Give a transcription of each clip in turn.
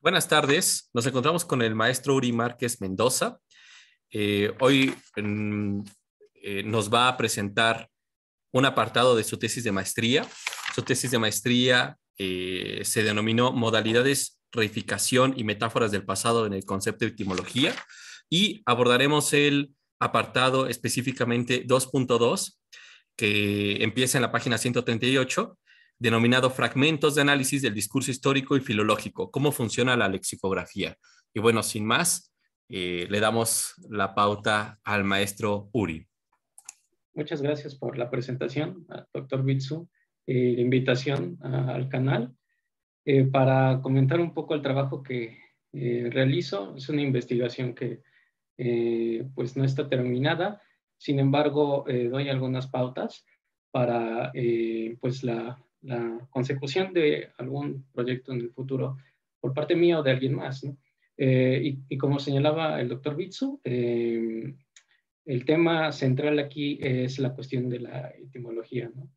Buenas tardes, nos encontramos con el maestro Uri Márquez Mendoza. Hoy nos va a presentar un apartado de su tesis de maestría. Su tesis de maestría se denominó Modalidades, Reificación y Metáforas del Pasado en el concepto de etimología, y abordaremos el apartado específicamente 2.2, que empieza en la página 138, denominado Fragmentos de análisis del discurso histórico y filológico, cómo funciona la lexicografía. Y bueno, sin más, le damos la pauta al maestro Uri. Muchas gracias por la presentación, doctor Bitsu, la invitación al canal para comentar un poco el trabajo que realizo. Es una investigación que pues no está terminada, sin embargo doy algunas pautas para pues la consecución de algún proyecto en el futuro por parte mía o de alguien más, ¿no? Y como señalaba el doctor Bitsu, el tema central aquí es la cuestión de la etimología, ¿no?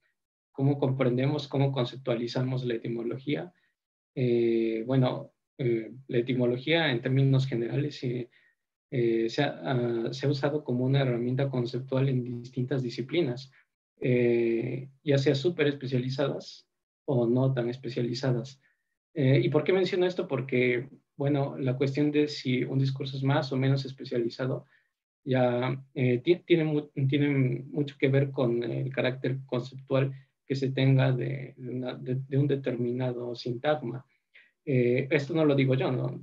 ¿Cómo comprendemos, cómo conceptualizamos la etimología? La etimología en términos generales se ha usado como una herramienta conceptual en distintas disciplinas, ya sea súper especializadas o no tan especializadas. ¿Y por qué menciono esto? Porque, bueno, la cuestión de si un discurso es más o menos especializado ya tiene mucho que ver con el carácter conceptual que se tenga de un determinado sintagma. Esto no lo digo yo, ¿no?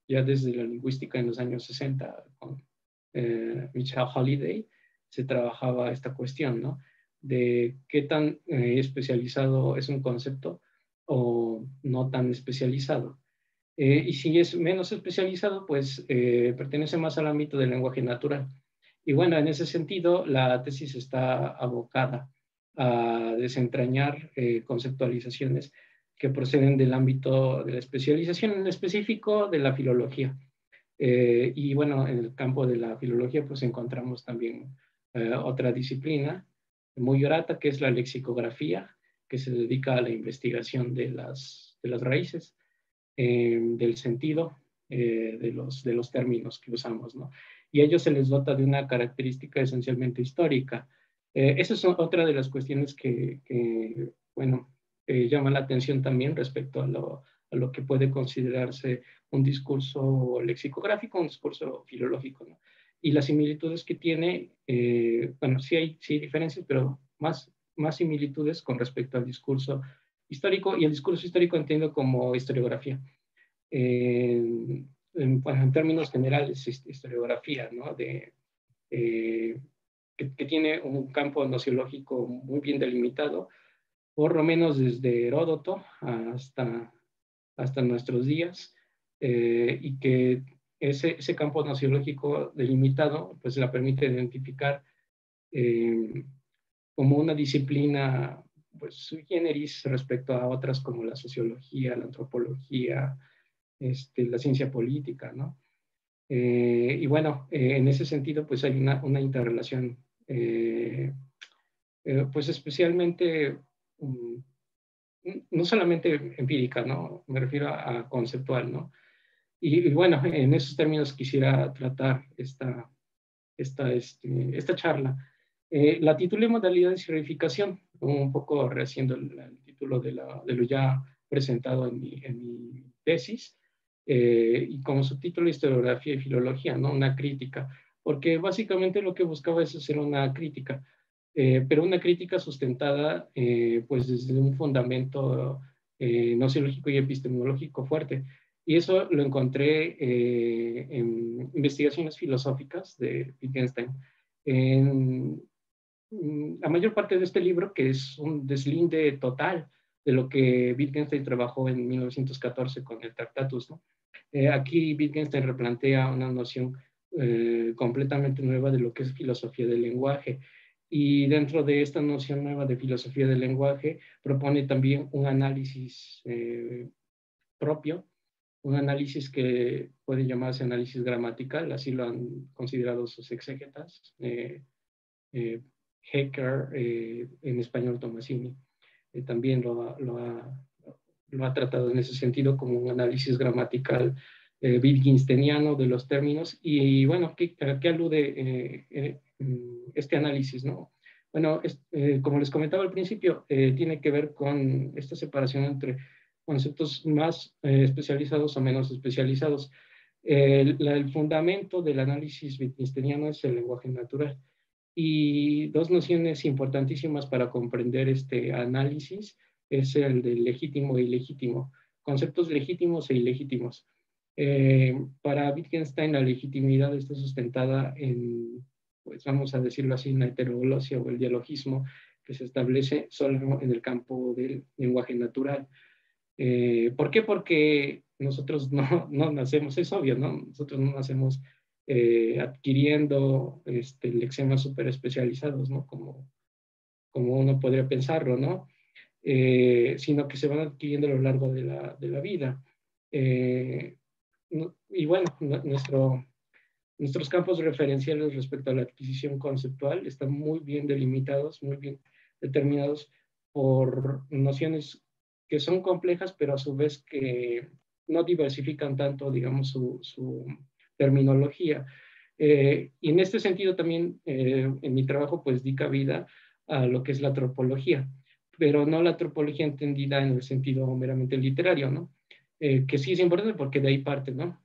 Ya desde la lingüística en los años 60, con Michelle Holiday, se trabajaba esta cuestión, ¿no? De qué tan especializado es un concepto o no tan especializado. Y si es menos especializado, pues pertenece más al ámbito del lenguaje natural. Y bueno, en ese sentido, la tesis está abocada a desentrañar conceptualizaciones que proceden del ámbito de la especialización, en específico de la filología. Y bueno, en el campo de la filología, pues encontramos también otra disciplina muy grata, que es la lexicografía, que se dedica a la investigación de las raíces del sentido de los términos que usamos, ¿no? Y a ellos se les dota de una característica esencialmente histórica. Esa es otra de las cuestiones bueno, llaman la atención también respecto a lo que puede considerarse un discurso lexicográfico, un discurso filológico, ¿no? Y las similitudes que tiene, bueno, sí hay diferencias, pero más similitudes con respecto al discurso histórico, y el discurso histórico entiendo como historiografía. Bueno, en términos generales, historiografía, ¿no? Que tiene un campo nociológico muy bien delimitado, por lo menos desde Heródoto hasta nuestros días, y que ese campo nociológico delimitado pues la permite identificar eh, como una disciplina pues sui generis respecto a otras como la sociología, la antropología, la ciencia política, ¿no? Y bueno, en ese sentido, pues hay una interrelación, pues especialmente, no solamente empírica, ¿no? Me refiero a conceptual, ¿no? Y bueno, en esos términos quisiera tratar esta charla. La titulé Modalidades y Reificación, un poco rehaciendo el título de lo ya presentado en mi tesis, y como subtítulo Historiografía y Filología, ¿no? Una crítica, porque básicamente lo que buscaba es hacer una crítica, pero una crítica sustentada pues desde un fundamento nociológico y epistemológico fuerte. Y eso lo encontré en investigaciones filosóficas de Wittgenstein. En la mayor parte de este libro, que es un deslinde total de lo que Wittgenstein trabajó en 1914 con el Tractatus, ¿no? Aquí Wittgenstein replantea una noción completamente nueva de lo que es filosofía del lenguaje. Y dentro de esta noción nueva de filosofía del lenguaje, propone también un análisis propio, un análisis que puede llamarse análisis gramatical, así lo han considerado sus exégetas, Hecker, en español Tomasini, también lo ha lo ha tratado en ese sentido como un análisis gramatical wittgensteiniano de los términos. Y bueno, ¿a qué alude este análisis, no? Bueno, como les comentaba al principio, tiene que ver con esta separación entre conceptos más especializados o menos especializados. El fundamento del análisis wittgensteiniano es el lenguaje natural. Y dos nociones importantísimas para comprender este análisis es el de legítimo e ilegítimo, conceptos legítimos e ilegítimos. Para Wittgenstein la legitimidad está sustentada en, pues vamos a decirlo así, en la heteroglosia o el dialogismo que se establece solo en el campo del lenguaje natural. ¿Por qué? Porque nosotros no nacemos, es obvio, ¿no? Nosotros no nacemos adquiriendo lexemas súper especializados, ¿no? Como uno podría pensarlo, ¿no? Sino que se van adquiriendo a lo largo de la vida. Y bueno, nuestros campos referenciales respecto a la adquisición conceptual están muy bien delimitados, muy bien determinados por nociones que son complejas, pero a su vez que no diversifican tanto, digamos, su terminología. Y en este sentido también en mi trabajo pues di cabida a lo que es la antropología, pero no la antropología entendida en el sentido meramente literario, ¿no? Que sí es importante porque de ahí parte, ¿no?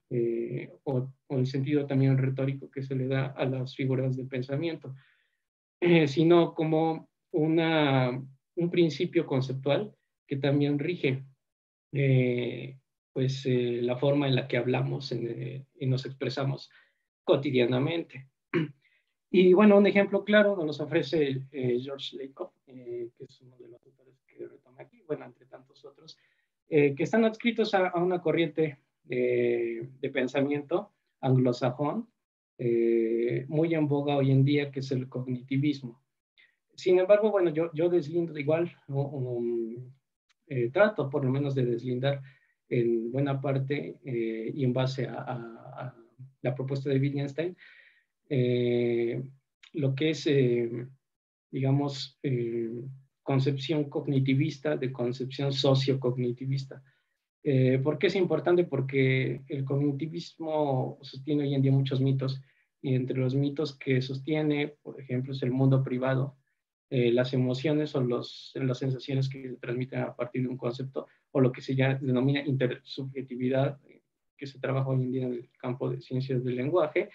O el sentido también retórico que se le da a las figuras de pensamiento, sino como un principio conceptual que también rige la forma en la que hablamos y nos expresamos cotidianamente. Y bueno, un ejemplo claro nos ofrece George Lakoff, que es uno de los autores que retoma aquí, bueno, entre tantos otros, que están adscritos a una corriente de pensamiento anglosajón, muy en boga hoy en día, que es el cognitivismo. Sin embargo, bueno, yo deslindo igual, trato por lo menos de deslindar en buena parte y en base a la propuesta de Wittgenstein, eh, lo que es, digamos, concepción cognitivista de concepción sociocognitivista. ¿Por qué es importante? Porque el cognitivismo sostiene hoy en día muchos mitos, y entre los mitos que sostiene, por ejemplo, es el mundo privado, las emociones o las sensaciones que se transmiten a partir de un concepto, o lo que se ya denomina intersubjetividad, que se trabaja hoy en día en el campo de ciencias del lenguaje,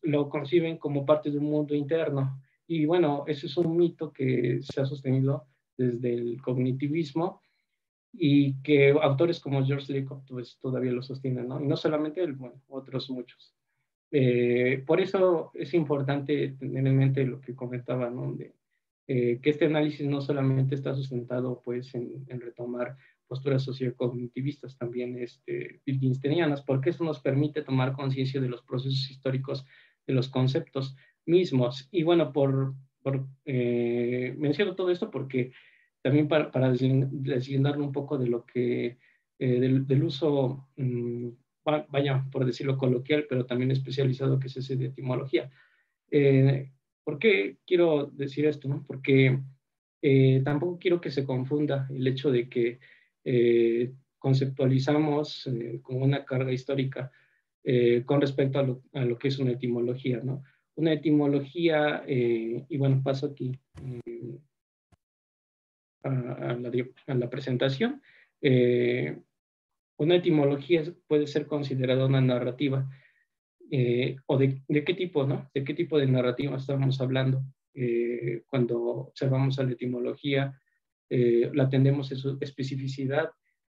lo conciben como parte de un mundo interno. Y bueno, ese es un mito que se ha sostenido desde el cognitivismo y que autores como George Lakoff pues, todavía lo sostienen, ¿no? Y no solamente él, bueno, otros muchos. Por eso es importante tener en mente lo que comentaba, ¿no? Que este análisis no solamente está sustentado pues, en retomar posturas sociocognitivistas, también wittgensteinianas, porque eso nos permite tomar conciencia de los procesos históricos de los conceptos mismos. Y bueno, menciono todo esto porque también para deslindarlo un poco de lo que, del uso vaya, por decirlo coloquial, pero también especializado, que es ese de etimología. ¿Por qué quiero decir esto? ¿No? Porque tampoco quiero que se confunda el hecho de que conceptualizamos con una carga histórica con respecto a lo que es una etimología, ¿no? Una etimología, y bueno, paso aquí a la presentación. Una etimología puede ser considerada una narrativa, o de qué tipo, ¿no? ¿De qué tipo de narrativa estamos hablando? Cuando observamos a la etimología, la atendemos en su especificidad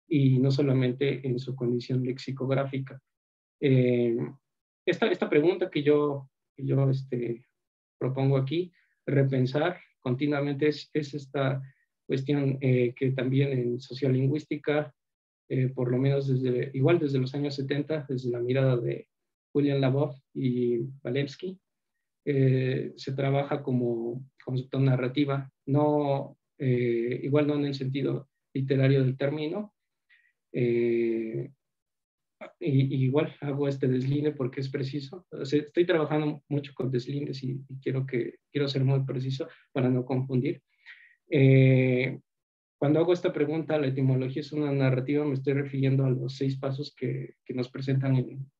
y no solamente en su condición lexicográfica. Eh, esta pregunta que yo propongo aquí, repensar continuamente, es esta cuestión que también en sociolingüística, por lo menos igual desde los años 70, desde la mirada de William Labov y Walewski, se trabaja como concepto narrativa, no, igual no en el sentido literario del término, y igual hago este deslinde porque es preciso. O sea, estoy trabajando mucho con deslindes y quiero ser muy preciso para no confundir. Cuando hago esta pregunta, la etimología es una narrativa, me estoy refiriendo a los 6 pasos que nos presentan en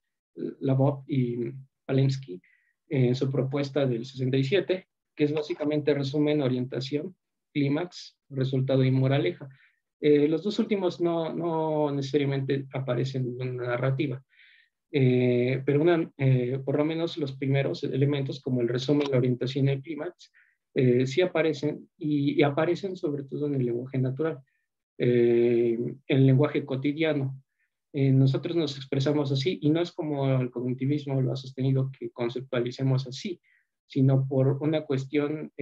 Labov y Palemsky en su propuesta del 67, que es básicamente resumen, orientación, clímax, resultado y moraleja. Los dos últimos no necesariamente aparecen en una narrativa, pero por lo menos los primeros elementos, como el resumen, la orientación y el clímax, sí aparecen y aparecen sobre todo en el lenguaje natural, en el lenguaje cotidiano. Nosotros nos expresamos así y no es como el cognitivismo lo ha sostenido que conceptualicemos así, sino por una cuestión,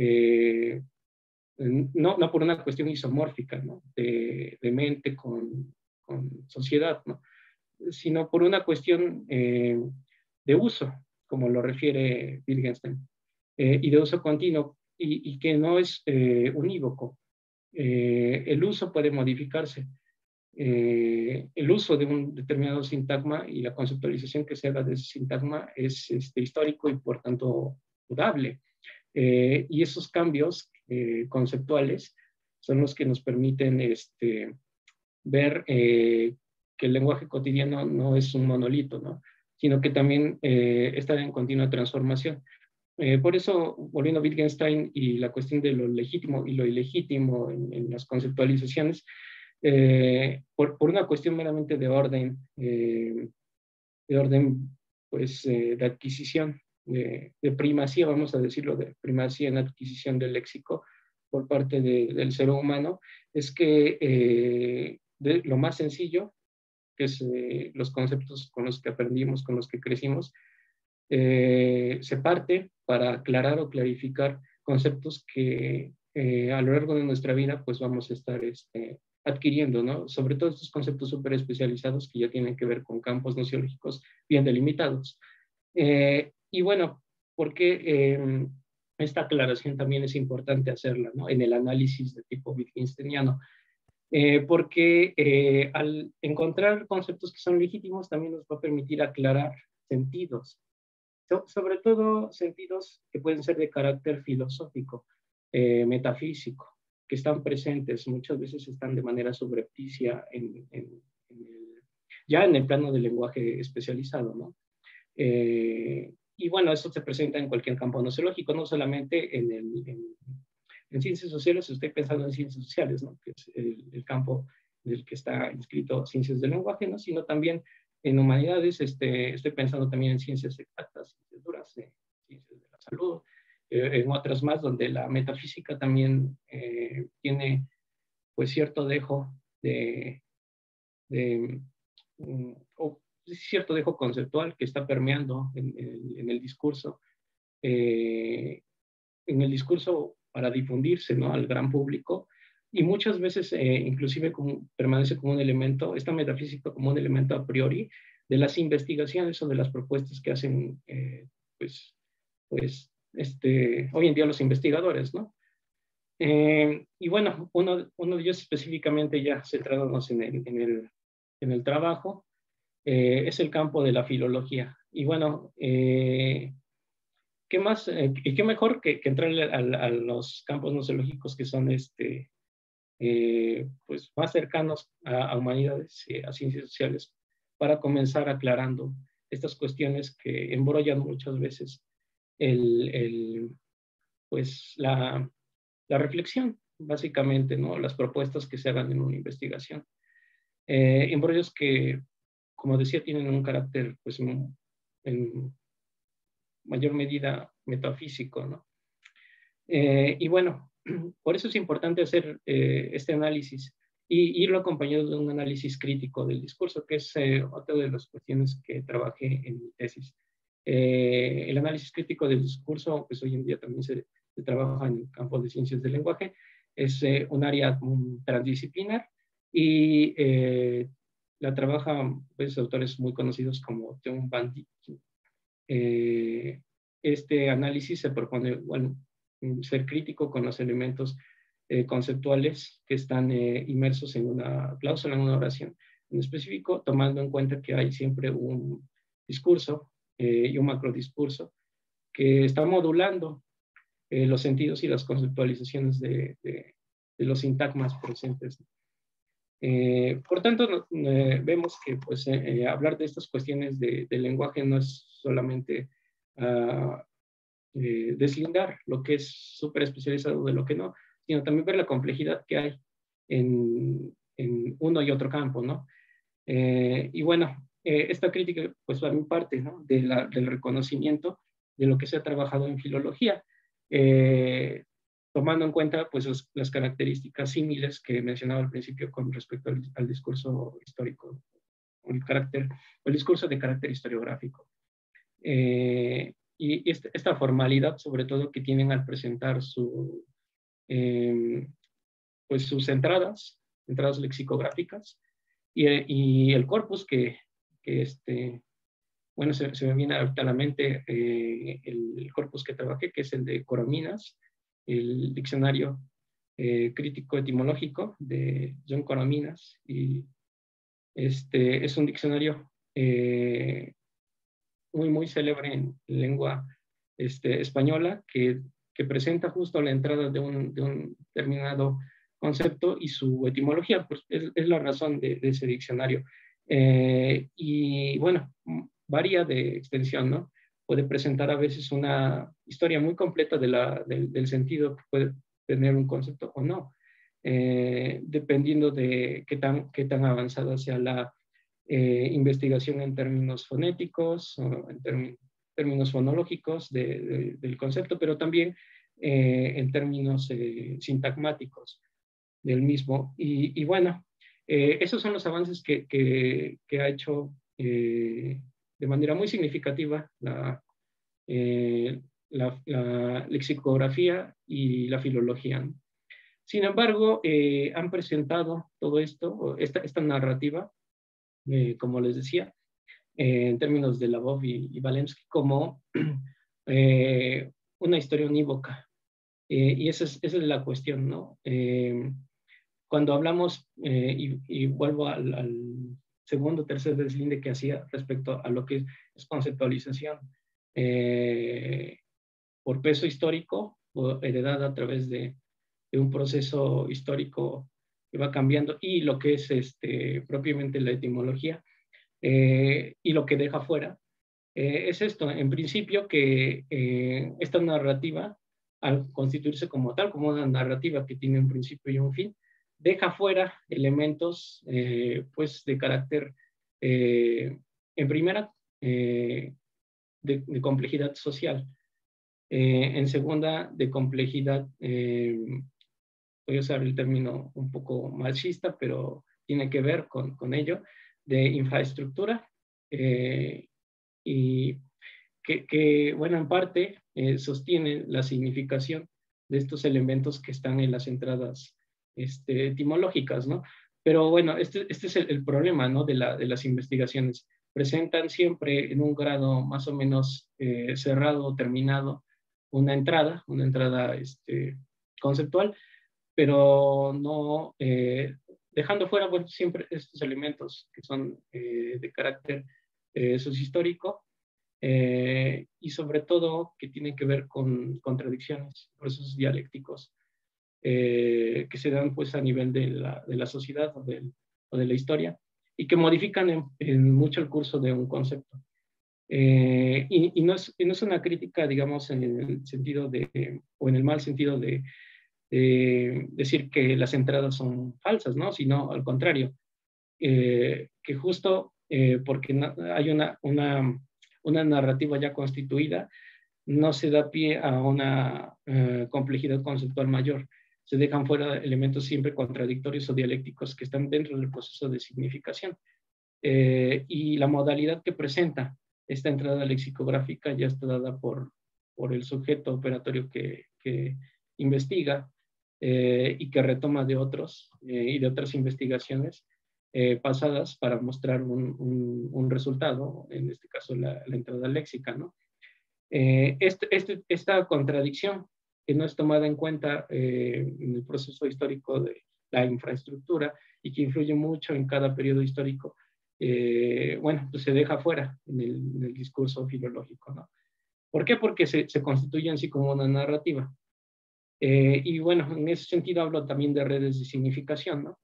no por una cuestión isomórfica, ¿no? de mente con sociedad, ¿no? Sino por una cuestión de uso, como lo refiere Wittgenstein, y de uso continuo, y que no es unívoco. El uso puede modificarse. El uso de un determinado sintagma y la conceptualización que se haga de ese sintagma es histórico y por tanto durable. Y esos cambios conceptuales son los que nos permiten ver que el lenguaje cotidiano no es un monolito, ¿no? Sino que también está en continua transformación. Por eso, volviendo a Wittgenstein y la cuestión de lo legítimo y lo ilegítimo en las conceptualizaciones, por una cuestión meramente de orden pues, de adquisición, de primacía, vamos a decirlo, de primacía en adquisición del léxico por parte del ser humano, es que lo más sencillo, que es los conceptos con los que aprendimos, con los que crecimos, se parte para aclarar o clarificar conceptos que a lo largo de nuestra vida pues vamos a estar adquiriendo, ¿no? Sobre todo estos conceptos súper especializados que ya tienen que ver con campos nociológicos bien delimitados. Y bueno, porque esta aclaración también es importante hacerla, ¿no? En el análisis de tipo wittgensteiniano, porque al encontrar conceptos que son legítimos también nos va a permitir aclarar sentidos, sobre todo sentidos que pueden ser de carácter filosófico, metafísico, que están presentes, muchas veces están de manera subrepticia ya en el plano del lenguaje especializado, ¿no? Y bueno, eso se presenta en cualquier campo nociológico, no solamente en ciencias sociales, estoy pensando en ciencias sociales, ¿no? Que es el campo en el que está inscrito ciencias del lenguaje, ¿no? Sino también en humanidades, estoy pensando también en ciencias exactas, ciencias duras, ciencias de la salud, en otras más donde la metafísica también tiene pues cierto dejo de cierto dejo conceptual que está permeando en el discurso, para difundirse, ¿no? Al gran público, y muchas veces inclusive permanece como un elemento, esta metafísica como un elemento a priori de las investigaciones o de las propuestas que hacen pues hoy en día los investigadores, ¿no? Y bueno, uno de ellos específicamente ya centrándonos en el trabajo, es el campo de la filología. Y bueno, ¿qué más? Y qué mejor que entrar a los campos nociológicos que son pues más cercanos a humanidades, a ciencias sociales, para comenzar aclarando estas cuestiones que embrollan muchas veces pues la reflexión, básicamente, ¿no? Las propuestas que se hagan en una investigación. Embrollos que, como decía, tienen un carácter, pues, en mayor medida metafísico, ¿no? Y bueno, por eso es importante hacer este análisis y irlo acompañado de un análisis crítico del discurso, que es otra de las cuestiones que trabajé en mi tesis. El análisis crítico del discurso, pues hoy en día también se trabaja en el campo de ciencias del lenguaje, es un área transdisciplinar y la trabajan pues, autores muy conocidos como John Van Dijk. Este análisis se propone, bueno, ser crítico con los elementos conceptuales que están inmersos en una cláusula, en una oración en específico, tomando en cuenta que hay siempre un discurso y un macrodiscurso que está modulando los sentidos y las conceptualizaciones de los sintagmas presentes. Por tanto, vemos que pues, hablar de estas cuestiones del lenguaje no es solamente deslindar lo que es súper especializado de lo que no, sino también ver la complejidad que hay en uno y otro campo, ¿no? Y bueno, esta crítica pues va en parte, ¿no? Del reconocimiento de lo que se ha trabajado en filología, tomando en cuenta pues las características símiles que mencionaba al principio con respecto al discurso histórico, el discurso de carácter historiográfico. Y esta formalidad, sobre todo, que tienen al presentar pues sus entradas lexicográficas, y el corpus que bueno, se me viene a la mente el corpus que trabajé, que es el de Corominas, el diccionario crítico etimológico de John Corominas, y es un diccionario muy célebre en lengua española, que presenta justo la entrada de un determinado concepto y su etimología, pues es la razón de ese diccionario. Y bueno, varía de extensión, ¿no? Puede presentar a veces una historia muy completa del sentido que puede tener un concepto o no, dependiendo de qué tan avanzada sea la investigación en términos fonéticos, o en términos fonológicos del concepto, pero también en términos sintagmáticos del mismo. Y bueno, esos son los avances que ha hecho de manera muy significativa la lexicografía y la filología, ¿no? Sin embargo, han presentado todo esto, esta narrativa, como les decía, en términos de Labov y Walensky, como una historia unívoca. Y esa es la cuestión, ¿no? Cuando hablamos, y vuelvo al segundo, tercer deslinde que hacía respecto a lo que es conceptualización por peso histórico, o heredada a través de un proceso histórico que va cambiando, y lo que es propiamente la etimología, y lo que deja fuera, es esto, en principio, que esta narrativa, al constituirse como tal, como una narrativa que tiene un principio y un fin, deja fuera elementos pues de carácter, en primera, de complejidad social, en segunda, de complejidad, voy a usar el término un poco marxista, pero tiene que ver con ello, de infraestructura, y bueno, en parte sostiene la significación de estos elementos que están en las entradas etimológicas, ¿no? Pero bueno, este es el problema, ¿no? De las investigaciones. Presentan siempre en un grado más o menos cerrado o terminado una entrada conceptual, pero no dejando fuera, bueno, siempre estos elementos que son de carácter sociohistórico, y sobre todo que tienen que ver con contradicciones, procesos dialécticos que se dan pues a nivel de la sociedad o de la historia, y que modifican en mucho el curso de un concepto. Y no es una crítica, digamos, en el sentido o en el mal sentido de decir que las entradas son falsas, ¿no? Sino al contrario, que justo porque hay una narrativa ya constituida, no se da pie a una complejidad conceptual mayor. Se dejan fuera elementos siempre contradictorios o dialécticos que están dentro del proceso de significación. Y la modalidad que presenta esta entrada lexicográfica ya está dada por el sujeto operatorio que investiga, y que retoma de otros y de otras investigaciones pasadas para mostrar un resultado, en este caso la entrada léxica, ¿no? Esta contradicción que no es tomada en cuenta en el proceso histórico de la infraestructura, y que influye mucho en cada periodo histórico, bueno, pues se deja fuera en el discurso filológico, ¿no? ¿Por qué? Porque se constituye en sí como una narrativa. Y bueno, en ese sentido hablo también de redes de significación, ¿no?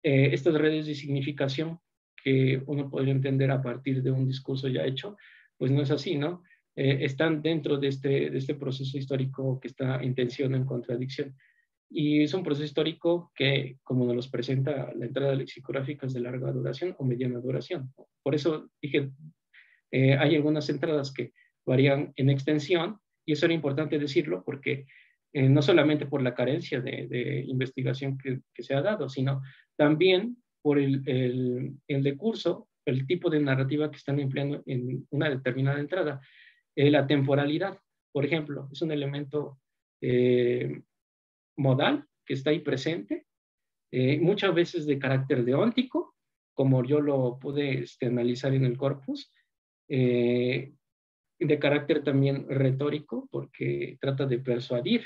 Estas redes de significación que uno podría entender a partir de un discurso ya hecho, pues no es así, ¿no? Están dentro de este proceso histórico que está en tensión, en contradicción. Y es un proceso histórico que, como nos los presenta la entrada lexicográfica, es de larga duración o mediana duración. Por eso dije, hay algunas entradas que varían en extensión, y eso era importante decirlo porque no solamente por la carencia de investigación que se ha dado, sino también por el decurso, el tipo de narrativa que están empleando en una determinada entrada. La temporalidad, por ejemplo, es un elemento modal que está ahí presente, muchas veces de carácter deóntico, como yo lo pude analizar en el corpus, eh, de carácter también retórico, porque trata de persuadir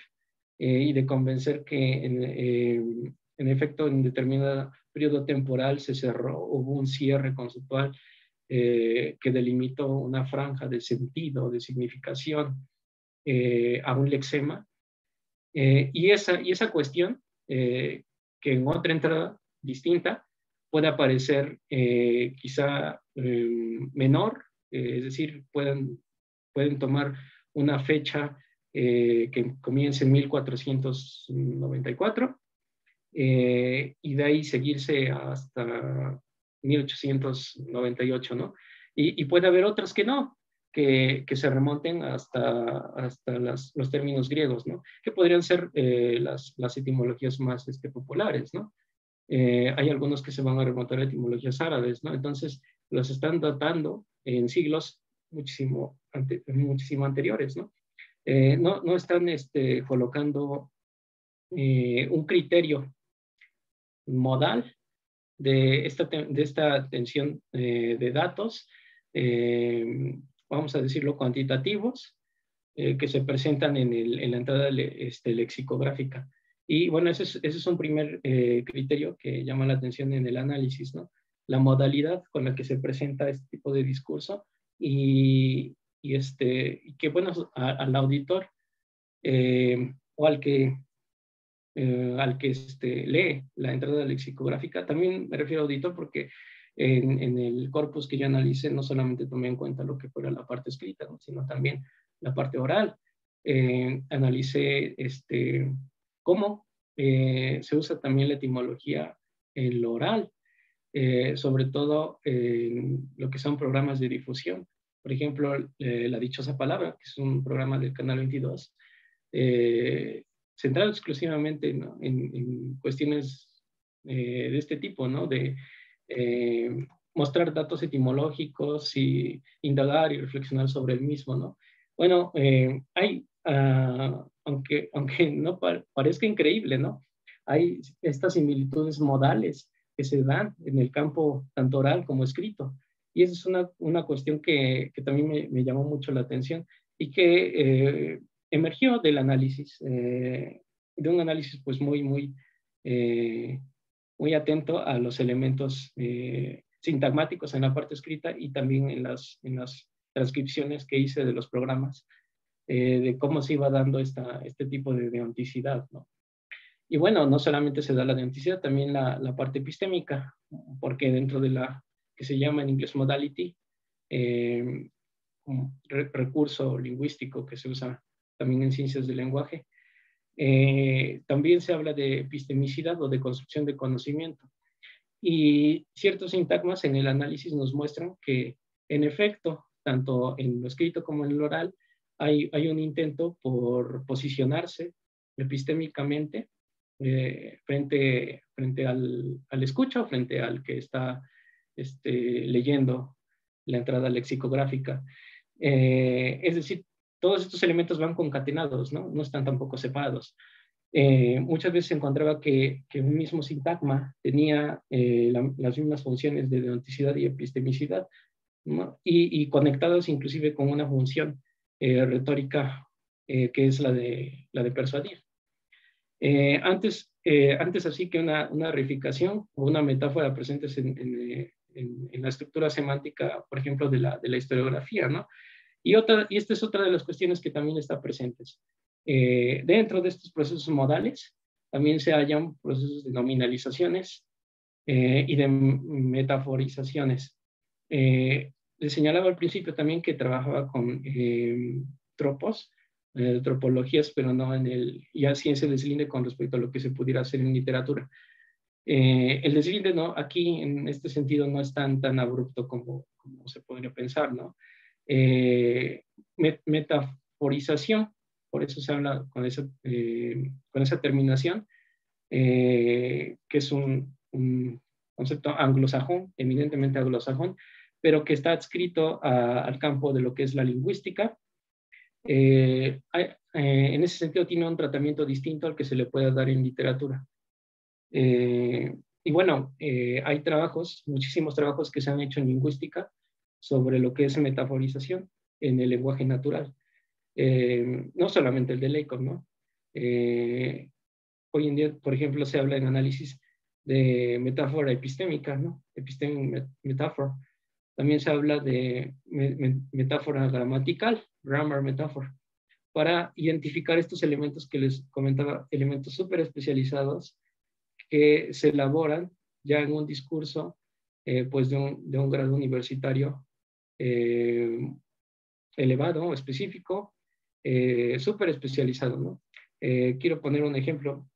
y de convencer que en efecto en determinado periodo temporal se cerró, hubo un cierre conceptual que delimitó una franja de sentido, de significación a un lexema. Y esa cuestión, que en otra entrada distinta puede aparecer quizá menor, es decir, pueden tomar una fecha que comience en 1494 y de ahí seguirse hasta 1898, ¿no? Y puede haber otras que no, que se remonten hasta los términos griegos, ¿no? Que podrían ser las etimologías más populares, ¿no? Hay algunos que se van a remontar a etimologías árabes, ¿no? Entonces, los están datando en siglos muchísimo anteriores, ¿no? No están colocando un criterio modal de esta tensión de datos, vamos a decirlo, cuantitativos, que se presentan en la entrada lexicográfica. Y bueno, ese es un primer criterio que llama la atención en el análisis, ¿no? La modalidad con la que se presenta este tipo de discurso y que, bueno, al auditor o al que lee la entrada lexicográfica. También me refiero a auditor porque en el corpus que yo analicé no solamente tomé en cuenta lo que fuera la parte escrita, ¿no? Sino también la parte oral. Analicé cómo se usa también la etimología en lo oral, sobre todo en lo que son programas de difusión. Por ejemplo, La Dichosa Palabra, que es un programa del Canal 22, centrado exclusivamente, ¿no? en cuestiones de este tipo, ¿no? De mostrar datos etimológicos y indagar y reflexionar sobre el mismo, ¿no? Bueno, aunque no parezca increíble, ¿no? Hay estas similitudes modales que se dan en el campo tanto oral como escrito. Y esa es una cuestión que también me llamó mucho la atención y que emergió del análisis, de un análisis pues muy atento a los elementos sintagmáticos en la parte escrita y también en las transcripciones que hice de los programas, de cómo se iba dando este tipo de deonticidad, ¿no? Y bueno, no solamente se da la deonticidad, también la parte epistémica, porque dentro de la que se llama en inglés modality, un recurso lingüístico que se usa también en ciencias del lenguaje, también se habla de epistemicidad o de construcción de conocimiento. Y ciertos sintagmas en el análisis nos muestran que, en efecto, tanto en lo escrito como en el oral, hay un intento por posicionarse epistémicamente frente al escucha, frente al que está leyendo la entrada lexicográfica. Es decir, todos estos elementos van concatenados, ¿no? No están tampoco separados. Muchas veces se encontraba que un mismo sintagma tenía las mismas funciones de deonticidad y epistemicidad, ¿no? Y conectadas inclusive con una función retórica que es la de persuadir. Antes así que una reificación o una metáfora presentes en la estructura semántica, por ejemplo, de la historiografía, ¿no? Y esta es otra de las cuestiones que también está presentes. Dentro de estos procesos modales también se hallan procesos de nominalizaciones y de metaforizaciones. Les señalaba al principio también que trabajaba con tropos, tropologías, pero no en y así se deslinde con respecto a lo que se pudiera hacer en literatura. El deslinde, ¿no? Aquí en este sentido no es tan abrupto como se podría pensar, ¿no? Metaforización, por eso se habla con esa terminación, que es un concepto anglosajón, eminentemente anglosajón, pero que está adscrito al campo de lo que es la lingüística. En ese sentido tiene un tratamiento distinto al que se le pueda dar en literatura. Y bueno, hay trabajos, muchísimos trabajos que se han hecho en lingüística sobre lo que es metaforización en el lenguaje natural. No solamente el de Lacan, ¿no? Hoy en día, por ejemplo, se habla en análisis de metáfora epistémica, ¿no? Epistemic metáfora. También se habla de metáfora gramatical, grammar metaphor, para identificar estos elementos que les comentaba, elementos súper especializados que se elaboran ya en un discurso pues de un grado universitario elevado, específico, súper especializado, ¿no? Quiero poner un ejemplo,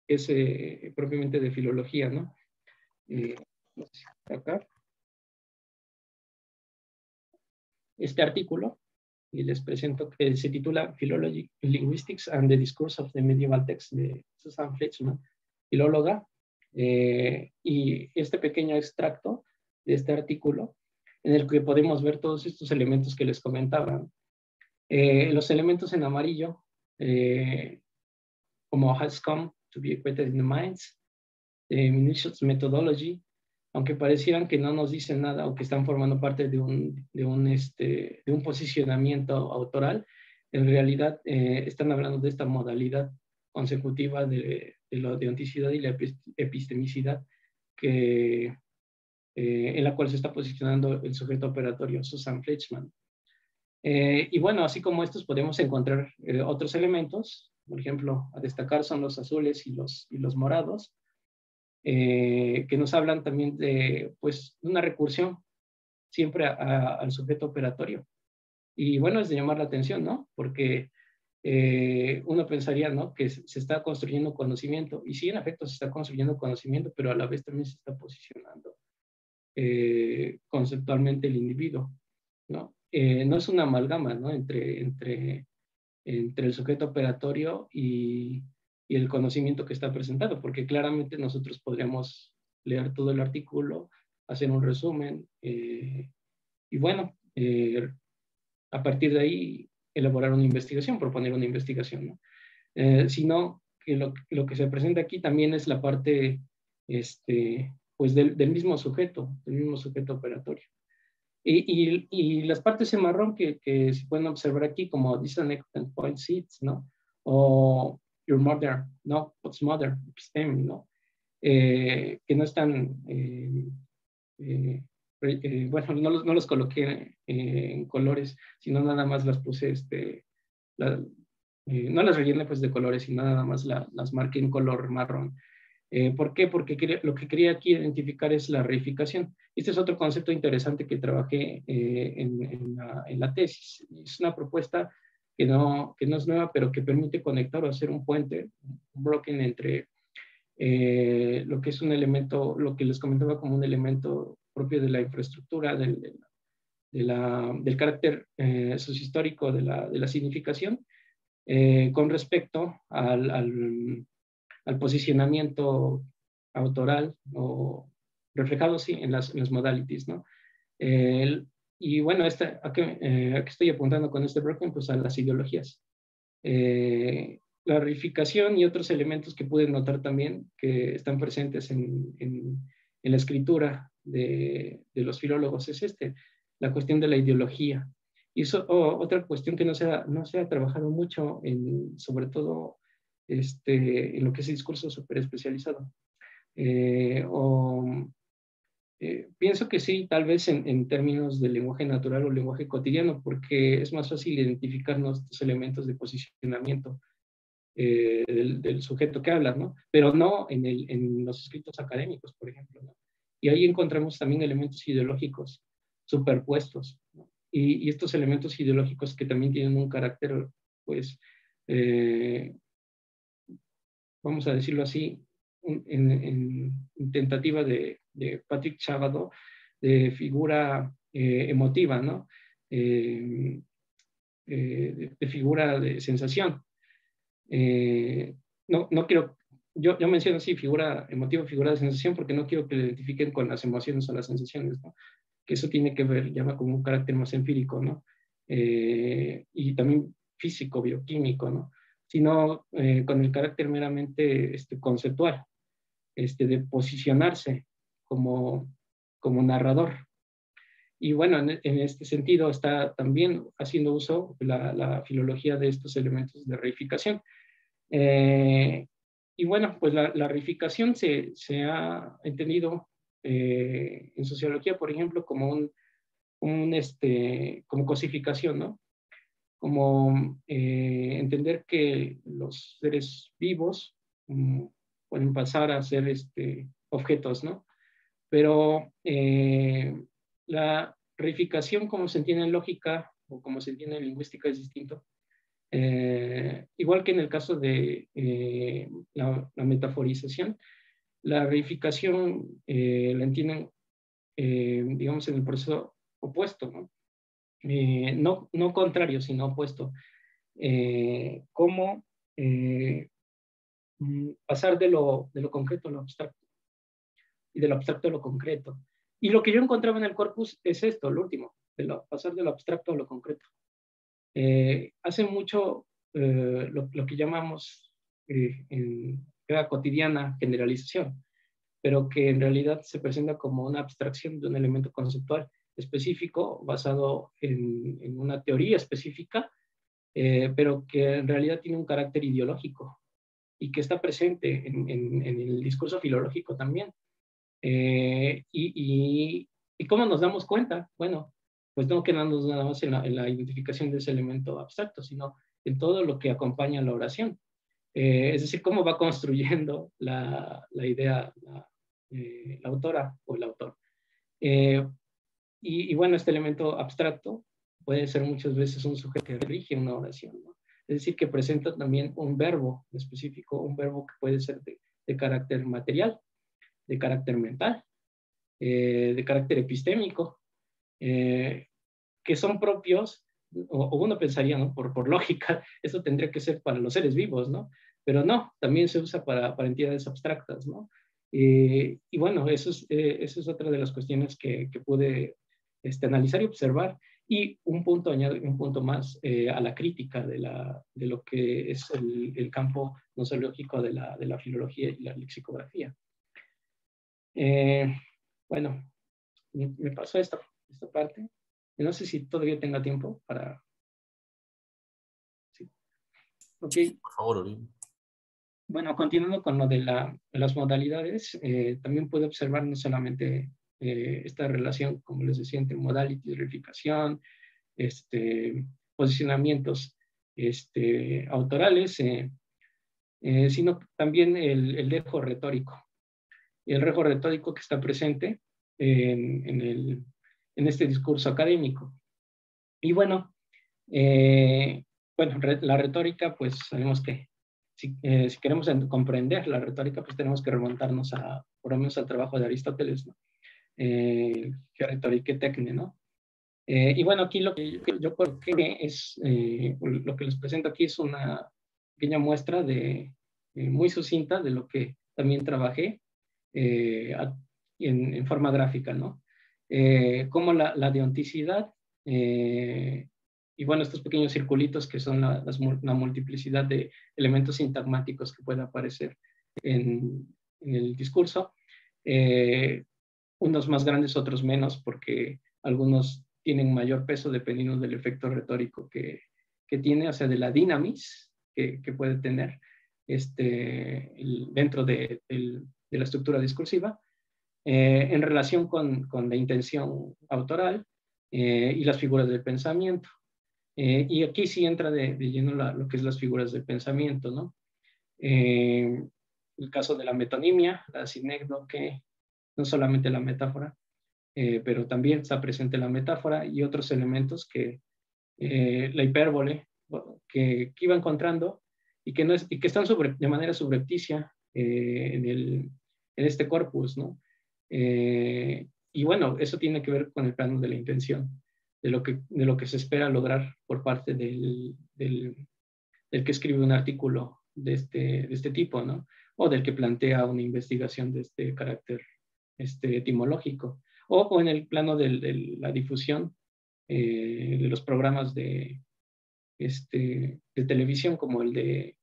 es propiamente de filología, ¿no? Acá, este artículo, y les presento, que se titula Philology, Linguistics and the Discourse of the Medieval Text, de Susan Fleischmann, filóloga, y este pequeño extracto de este artículo, en el que podemos ver todos estos elementos que les comentaba. Los elementos en amarillo, como has come to be equated in the minds, Minutius methodology, aunque parecieran que no nos dicen nada o que están formando parte de un posicionamiento autoral, en realidad están hablando de esta modalidad consecutiva de la deonticidad y la epistemicidad en la cual se está posicionando el sujeto operatorio, Susan Fleischmann. Y bueno, así como estos podemos encontrar otros elementos, por ejemplo, a destacar son los azules y los morados, que nos hablan también de pues, una recursión siempre al sujeto operatorio. Y bueno, es de llamar la atención, ¿no? Porque uno pensaría, ¿no? Que se está construyendo conocimiento, y sí, en efecto, se está construyendo conocimiento, pero a la vez también se está posicionando conceptualmente el individuo, ¿no? No es una amalgama, ¿no? Entre el sujeto operatorio y el conocimiento que está presentado, porque claramente nosotros podríamos leer todo el artículo, hacer un resumen, y bueno, a partir de ahí elaborar una investigación, proponer una investigación, ¿no? Sino que lo que se presenta aquí también es la parte pues del mismo sujeto operatorio. Y las partes en marrón que se pueden observar aquí, como disconnected point seeds, ¿no? O your mother, ¿no? What's mother, episteme, ¿no? Que no están, bueno, no los coloqué en colores, sino nada más las puse, no las rellené pues de colores, sino nada más las marqué en color marrón. ¿Por qué? Porque lo que quería aquí identificar es la reificación. Este es otro concepto interesante que trabajé en la tesis. Es una propuesta que no es nueva, pero que permite conectar o hacer un puente, un broken entre lo que es un elemento, lo que les comentaba como un elemento propio de la infraestructura, del carácter sociohistórico de la significación, con respecto al posicionamiento autoral o reflejado, sí, en las modalities, ¿no? Y bueno, ¿a qué estoy apuntando con este broken? Pues a las ideologías. La reificación y otros elementos que pude notar también que están presentes en la escritura de los filólogos es la cuestión de la ideología. Y eso, otra cuestión que no se ha trabajado mucho, sobre todo en lo que es el discurso súper especializado. Pienso que sí, tal vez en términos de lenguaje natural o lenguaje cotidiano, porque es más fácil identificar nuestros elementos de posicionamiento del sujeto que habla, ¿no? Pero no en los escritos académicos, por ejemplo, ¿no? Y ahí encontramos también elementos ideológicos superpuestos, ¿no? Y estos elementos ideológicos que también tienen un carácter, pues, eh, vamos a decirlo así, en tentativa de Patrick Chavado, de figura emotiva, ¿no? De figura de sensación. No quiero, yo menciono así figura emotiva, figura de sensación, porque no quiero que le identifiquen con las emociones o las sensaciones, ¿no? Que eso tiene que ver, llama como un carácter más empírico, ¿no? Y también físico, bioquímico, ¿no? Sino con el carácter meramente conceptual, de posicionarse como, como narrador. Y bueno, en este sentido está también haciendo uso la filología de estos elementos de reificación. Y bueno, pues la reificación se ha entendido en sociología, por ejemplo, como como cosificación, ¿no? Como entender que los seres vivos pueden pasar a ser objetos, ¿no? Pero la reificación, como se entiende en lógica o como se entiende en lingüística, es distinto. Igual que en el caso de la metaforización, la reificación la entienden, digamos, en el proceso opuesto, ¿no? No contrario, sino opuesto. Cómo pasar de lo concreto a lo abstracto y de lo abstracto a lo concreto. Y lo que yo encontraba en el corpus es esto, lo último, pasar de lo abstracto a lo concreto. Hace mucho lo que llamamos en era cotidiana generalización, pero que en realidad se presenta como una abstracción de un elemento conceptual específico basado en una teoría específica, pero que en realidad tiene un carácter ideológico y que está presente en el discurso filológico también. ¿Y cómo nos damos cuenta? Bueno, pues no quedándonos nada más en la identificación de ese elemento abstracto, sino en todo lo que acompaña la oración. Es decir, cómo va construyendo la idea la autora o el autor. Eh, y bueno, este elemento abstracto puede ser muchas veces un sujeto que rige una oración, ¿no? Es decir, que presenta también un verbo específico, un verbo que puede ser de carácter material, de carácter mental, de carácter epistémico, que son propios, o uno pensaría, ¿no? Por lógica, eso tendría que ser para los seres vivos, ¿no? Pero no, también se usa para entidades abstractas, ¿no? Y bueno, eso es otra de las cuestiones que pude analizar y observar. Y un punto, añade un punto más a la crítica de lo que es el campo nosológico de la filología y la lexicografía. Bueno, me pasó esta parte. No sé si todavía tenga tiempo para... Sí. Ok. Por favor, Ori. Bueno, continuando con lo de las modalidades, también puede observar no solamente esta relación, como les decía, entre modality, reificación, posicionamientos autorales, sino también el dejo retórico. El dejo retórico que está presente en este discurso académico. Y bueno, la retórica, pues sabemos que si queremos comprender la retórica, pues tenemos que remontarnos por lo menos al trabajo de Aristóteles, ¿no? Retórica tecne, ¿no? Y bueno, aquí lo que yo coloqué es, lo que les presento aquí es una pequeña muestra muy sucinta de lo que también trabajé en forma gráfica, ¿no? Como la deonticidad, y bueno, estos pequeños circulitos que son la multiplicidad de elementos sintagmáticos que puede aparecer en el discurso, unos más grandes, otros menos, porque algunos tienen mayor peso dependiendo del efecto retórico que tiene, o sea, de la dinamis que puede tener dentro de la estructura discursiva. en relación con la intención autoral y las figuras del pensamiento. Y aquí sí entra de lleno lo que es las figuras del pensamiento, ¿no? El caso de la metonimia, la sinécdoque, no solamente la metáfora, pero también está presente la metáfora y otros elementos que la hipérbole que iba encontrando y que, no es, y que están de manera subrepticia en este corpus, ¿no? Y bueno, eso tiene que ver con el plano de la intención, de lo que se espera lograr por parte del que escribe un artículo de este tipo, ¿no? O del que plantea una investigación de este carácter etimológico. O en el plano de la difusión de los programas de televisión como el del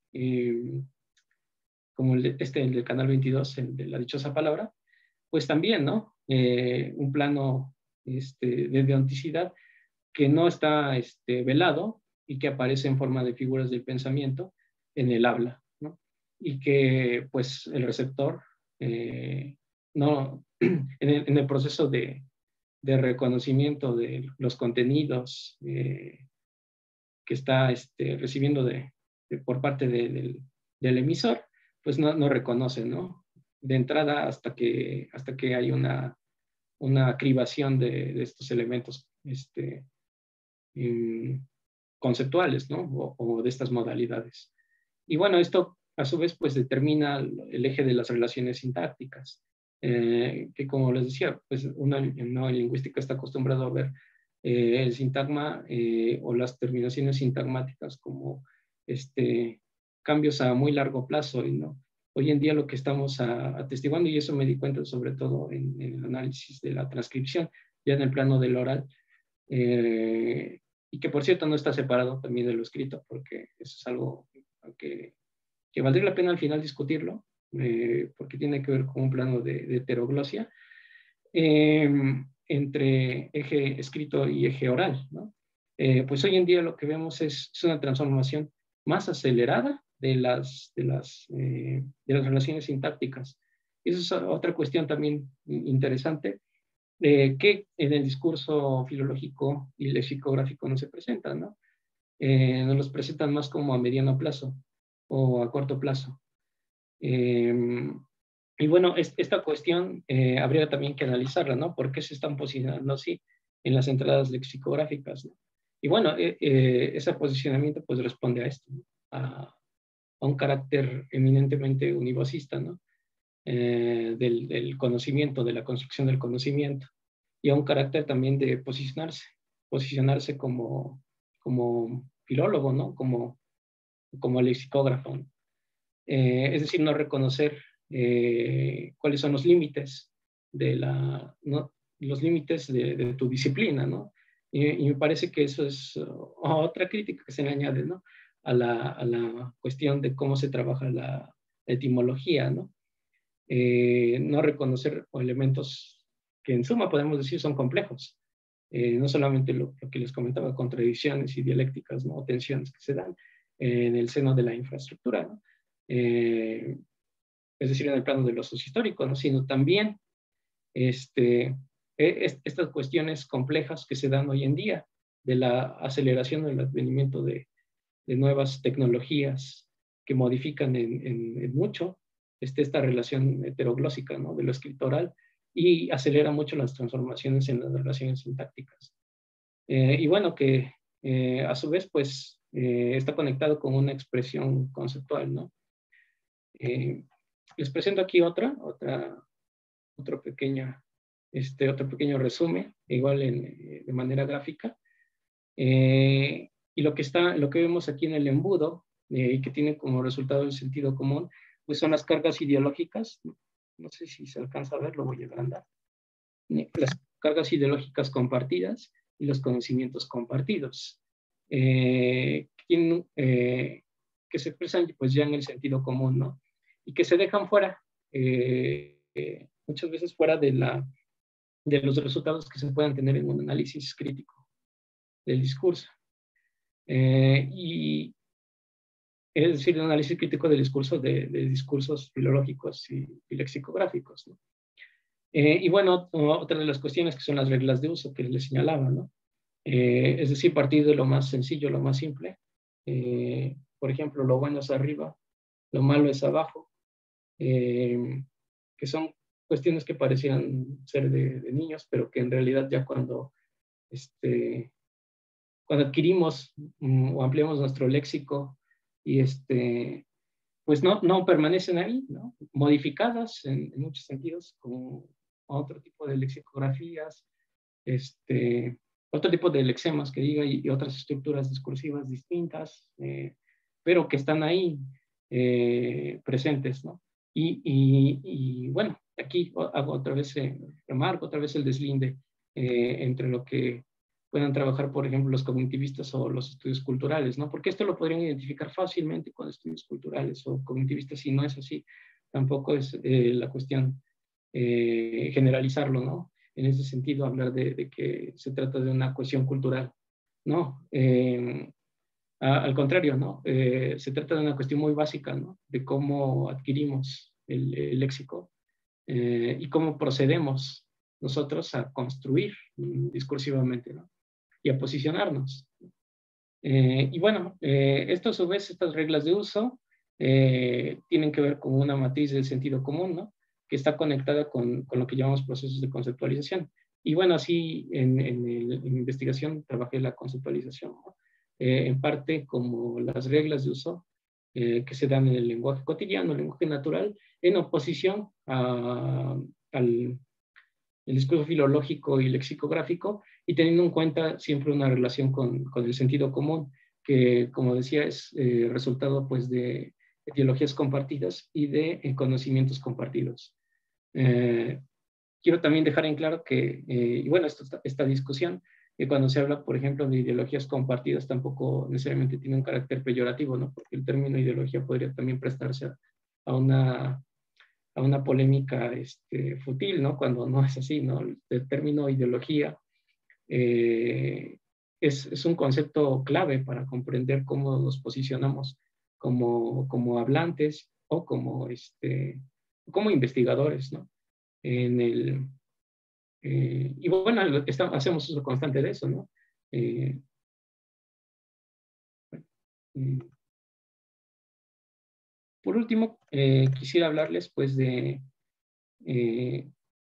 Canal 22, el de La Dichosa Palabra, pues también, ¿no? Un plano de deonticidad que no está velado y que aparece en forma de figuras del pensamiento en el habla, ¿no? Y que pues el receptor no, en el proceso de reconocimiento de los contenidos que está recibiendo por parte del emisor, pues no reconoce, ¿no? De entrada hasta que hay una cribación de estos elementos conceptuales, ¿no? O de estas modalidades. Y bueno, esto a su vez pues determina el eje de las relaciones sintácticas, que como les decía, pues una lingüística está acostumbrado a ver el sintagma o las terminaciones sintagmáticas como cambios a muy largo plazo, y no. Hoy en día lo que estamos atestiguando, y eso me di cuenta sobre todo en el análisis de la transcripción, ya en el plano del oral, y que por cierto no está separado también de lo escrito, porque eso es algo que valdría la pena al final discutirlo, porque tiene que ver con un plano de heteroglosia entre eje escrito y eje oral, ¿no? Pues hoy en día lo que vemos es una transformación más acelerada de las relaciones sintácticas. Esa es otra cuestión también interesante, que en el discurso filológico y lexicográfico no se presentan, ¿no? Nos los presentan más como a mediano plazo o a corto plazo. Y bueno, esta cuestión habría también que analizarla, ¿no? ¿Por qué se están posicionando así en las entradas lexicográficas, ¿no? Y bueno, ese posicionamiento pues responde a esto, ¿no? A un carácter eminentemente univocista, ¿no? Del conocimiento, de la construcción del conocimiento, y a un carácter también de posicionarse como filólogo, ¿no? Como lexicógrafo, ¿no? Es decir, no reconocer cuáles son los límites ¿no? Los límites de tu disciplina, ¿no? Y me parece que eso es otra crítica que se le añade, ¿no? A la cuestión de cómo se trabaja la etimología, ¿no? No reconocer elementos que en suma podemos decir son complejos. No solamente lo que les comentaba, contradicciones y dialécticas, ¿no? O tensiones que se dan en el seno de la infraestructura, ¿no? Es decir, en el plano de lo sociohistórico, ¿no? Sino también estas cuestiones complejas que se dan hoy en día, de la aceleración del advenimiento de nuevas tecnologías que modifican en mucho esta relación heteroglósica, ¿no? De lo escritoral, y acelera mucho las transformaciones en las relaciones sintácticas. Y bueno, que a su vez, pues, está conectado con una expresión conceptual, ¿no? Les presento aquí otro pequeño resumen, igual de manera gráfica. Y lo que vemos aquí en el embudo, y que tiene como resultado el sentido común, pues son las cargas ideológicas. No sé si se alcanza a ver, lo voy a agrandar. Las cargas ideológicas compartidas y los conocimientos compartidos, que se expresan pues ya en el sentido común, ¿no? Y que se dejan fuera, muchas veces fuera de los resultados que se puedan tener en un análisis crítico del discurso. Y es decir, un análisis crítico del discurso de discursos filológicos y lexicográficos, ¿no? Y bueno, otra de las cuestiones que son las reglas de uso que les señalaba, ¿no? Es decir, partir de lo más sencillo, lo más simple. Por ejemplo, lo bueno es arriba, lo malo es abajo, que son cuestiones que parecían ser de niños, pero que en realidad ya este, cuando adquirimos o ampliamos nuestro léxico y pues no permanecen ahí, ¿no? Modificadas en muchos sentidos, como otro tipo de lexicografías, otro tipo de lexemas que diga y otras estructuras discursivas distintas, pero que están ahí presentes, ¿no? Y bueno, aquí hago otra vez, remarco otra vez el deslinde entre lo que puedan trabajar, por ejemplo, los cognitivistas o los estudios culturales, ¿no? Porque esto lo podrían identificar fácilmente con estudios culturales o cognitivistas, y no es así. Tampoco es la cuestión generalizarlo, ¿no? En ese sentido, hablar de que se trata de una cuestión cultural. No, al contrario, ¿no? Se trata de una cuestión muy básica, ¿no? De cómo adquirimos el léxico y cómo procedemos nosotros a construir discursivamente, ¿no? Y a posicionarnos. Y bueno, esto a su vez, estas reglas de uso tienen que ver con una matriz del sentido común, ¿no? Que está conectada con lo que llamamos procesos de conceptualización. Y bueno, así en investigación trabajé la conceptualización, ¿no? En parte como las reglas de uso que se dan en el lenguaje cotidiano, el lenguaje natural, en oposición al el discurso filológico y lexicográfico, y teniendo en cuenta siempre una relación con el sentido común, que, como decía, es resultado pues, de ideologías compartidas y de conocimientos compartidos. Quiero también dejar en claro que, y bueno, esta discusión, que cuando se habla, por ejemplo, de ideologías compartidas, tampoco necesariamente tiene un carácter peyorativo, ¿no? Porque el término ideología podría también prestarse a una polémica fútil, ¿no? Cuando no es así, ¿no? El término ideología es un concepto clave para comprender cómo nos posicionamos como hablantes o como investigadores, ¿no? Y bueno, hacemos uso constante de eso, ¿no? Eh, mm, por último, quisiera hablarles pues de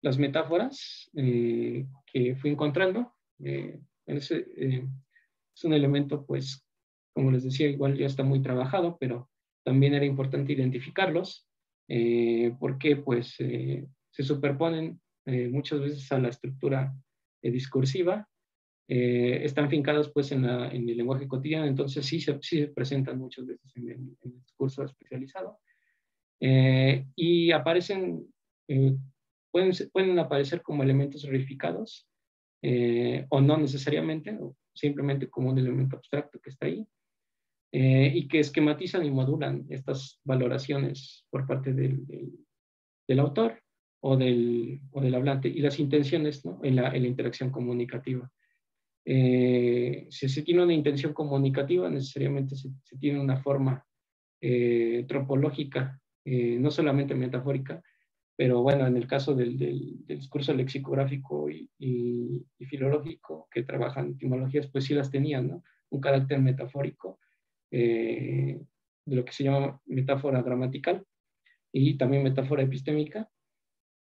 las metáforas que fui encontrando. Es un elemento, pues, como les decía, igual ya está muy trabajado, pero también era importante identificarlos, porque pues se superponen muchas veces a la estructura discursiva, están fincados pues en el lenguaje cotidiano, entonces sí se presentan muchas veces en el discurso especializado, y aparecen, eh, pueden aparecer como elementos reificados, o no necesariamente, o simplemente como un elemento abstracto que está ahí, y que esquematizan y modulan estas valoraciones por parte del autor o del hablante y las intenciones, ¿no? en la interacción comunicativa. Si se tiene una intención comunicativa, necesariamente se tiene una forma tropológica, no solamente metafórica, pero bueno, en el caso del discurso lexicográfico y filológico que trabajan etimologías, pues sí las tenían, ¿no? Un carácter metafórico, de lo que se llama metáfora gramatical y también metáfora epistémica,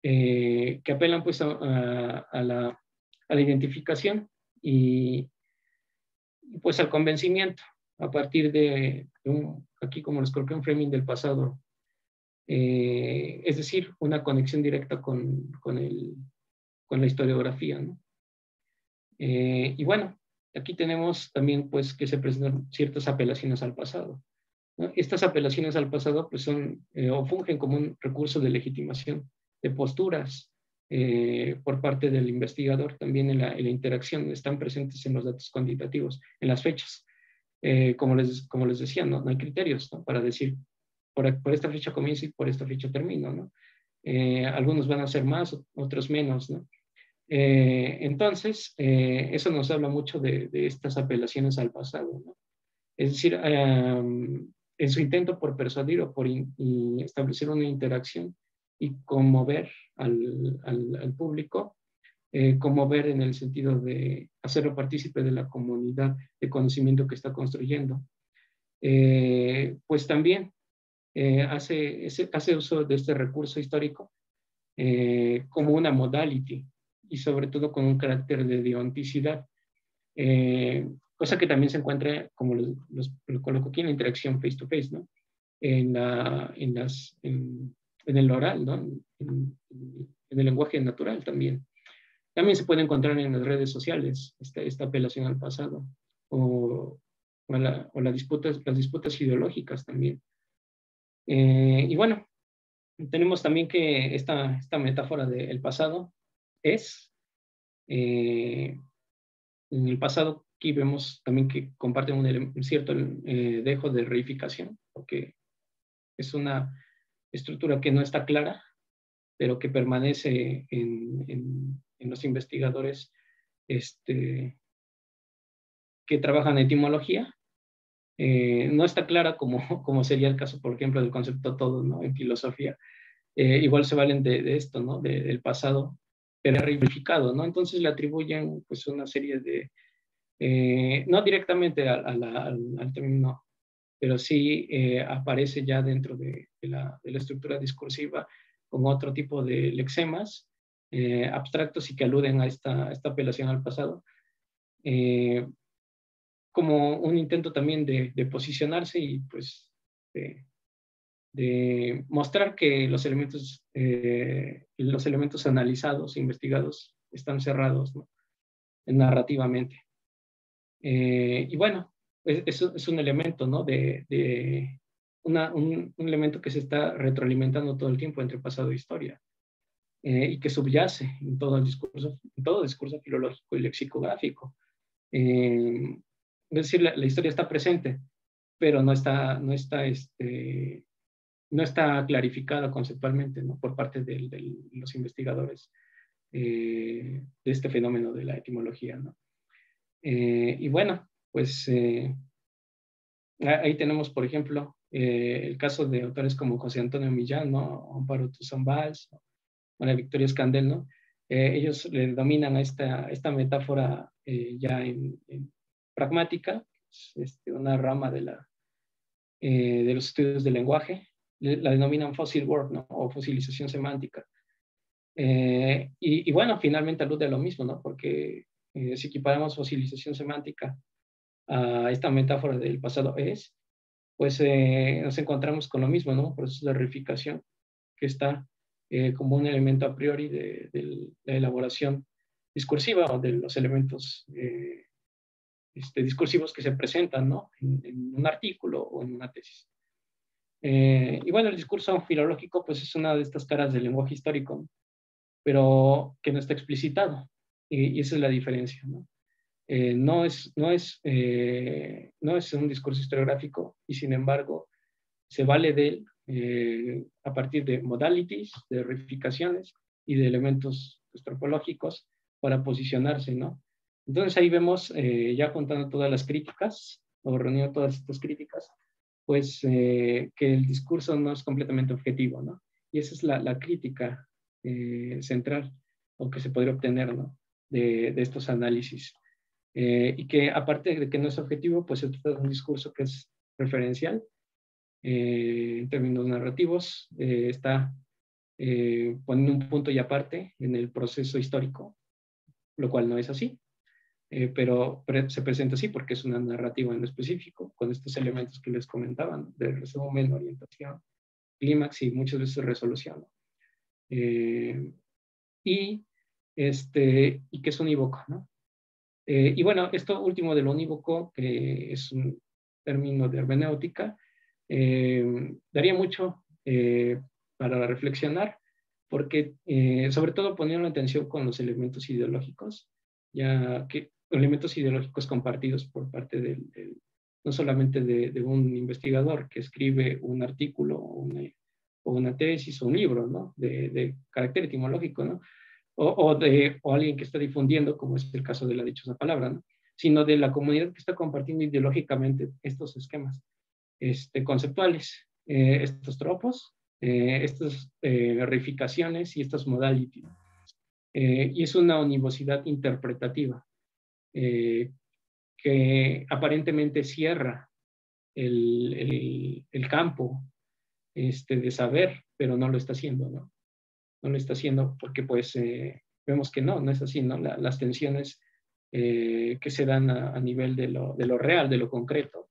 que apelan pues a la identificación y pues al convencimiento a partir de aquí como les coloqué, un framing del pasado, es decir, una conexión directa con la historiografía, ¿no? Y bueno, aquí tenemos también pues que se presentan ciertas apelaciones al pasado, ¿no? Estas apelaciones al pasado pues son o fungen como un recurso de legitimación de posturas por parte del investigador, también en la interacción, están presentes en los datos cuantitativos, en las fechas. Como les decía, no hay criterios, ¿no? Para decir por esta fecha comienzo y por esta fecha termino, ¿no? Algunos van a ser más, otros menos, ¿no? Entonces, eso nos habla mucho de estas apelaciones al pasado, ¿no? Es decir, en su intento por persuadir o por establecer una interacción y conmover al conmover en el sentido de hacerlo partícipe de la comunidad de conocimiento que está construyendo. Pues también hace uso de este recurso histórico como una modality y sobre todo con un carácter de deonticidad, cosa que también se encuentra, como lo coloco aquí, en la interacción face to face, ¿no? En el oral, ¿no? En el lenguaje natural también. También se puede encontrar en las redes sociales esta apelación al pasado o las disputas ideológicas también. Y bueno, tenemos también que esta metáfora del pasado es, en el pasado aquí vemos también que comparten un cierto dejo de reificación, porque es una estructura que no está clara, pero que permanece en los investigadores que trabajan en etimología. No está clara como sería el caso, por ejemplo, del concepto todo, ¿no? En filosofía. Igual se valen de esto, ¿no? Del pasado, pero reificado, ¿no? Entonces le atribuyen pues una serie de, no directamente al término, pero sí aparece ya dentro de la estructura discursiva con otro tipo de lexemas abstractos y que aluden a esta apelación al pasado, como un intento también de posicionarse y pues de mostrar que los elementos analizados, investigados, están cerrados, ¿no? Narrativamente. Y bueno, eso es un elemento, ¿no? Un elemento que se está retroalimentando todo el tiempo entre pasado e historia y que subyace en todo discurso filológico y lexicográfico. Es decir, la historia está presente, pero no está clarificada conceptualmente, ¿no? Por parte de los investigadores de este fenómeno de la etimología, ¿no? Y bueno, pues ahí tenemos, por ejemplo, el caso de autores como José Antonio Millán, ¿no? Amparo Tuzán Valls, María Victoria Escandel, ¿no? Ellos le dominan a esta metáfora ya en pragmática, es una rama de los estudios del lenguaje, la denominan fossil word, ¿no? O fosilización semántica. Y bueno, finalmente alude a lo mismo, ¿no? Porque si equiparamos fosilización semántica a esta metáfora del pasado pues nos encontramos con lo mismo, ¿no? Un proceso de reificación que está como un elemento a priori de la elaboración discursiva o de los elementos discursivos que se presentan, ¿no? En un artículo o en una tesis. Y bueno, el discurso filológico pues es una de estas caras del lenguaje histórico, pero que no está explicitado. Y esa es la diferencia, ¿no? No es un discurso historiográfico y sin embargo se vale de él a partir de modalities, de reificaciones y de elementos antropológicos para posicionarse, ¿no? Entonces ahí vemos, ya juntando todas las críticas, o reuniendo todas estas críticas, pues que el discurso no es completamente objetivo, ¿no? Y esa es la crítica central, o que se podría obtener, ¿no? De estos análisis. Y que aparte de que no es objetivo, pues se trata de un discurso que es referencial, en términos narrativos, está poniendo un punto y aparte en el proceso histórico, lo cual no es así, pero se presenta así porque es una narrativa en específico, con estos elementos que les comentaban, de resumen, orientación, clímax y muchas veces resolución. Y que es unívoco, ¿no? Y bueno, esto último de lo unívoco, que es un término de hermenéutica, daría mucho para reflexionar, porque sobre todo poniendo atención con los elementos ideológicos, ya que elementos ideológicos compartidos por parte no solamente de un investigador que escribe un artículo o una tesis o un libro, ¿no? De carácter etimológico, ¿no? O alguien que está difundiendo, como es el caso de la dichosa palabra, ¿no? Sino de la comunidad que está compartiendo ideológicamente estos esquemas conceptuales, estos tropos, estas reificaciones y estas modalities. y es una univocidad interpretativa que aparentemente cierra el campo de saber, pero no lo está haciendo, ¿no? No lo está haciendo porque pues vemos que no es así, ¿no? Las tensiones que se dan a nivel de lo real, de lo concreto,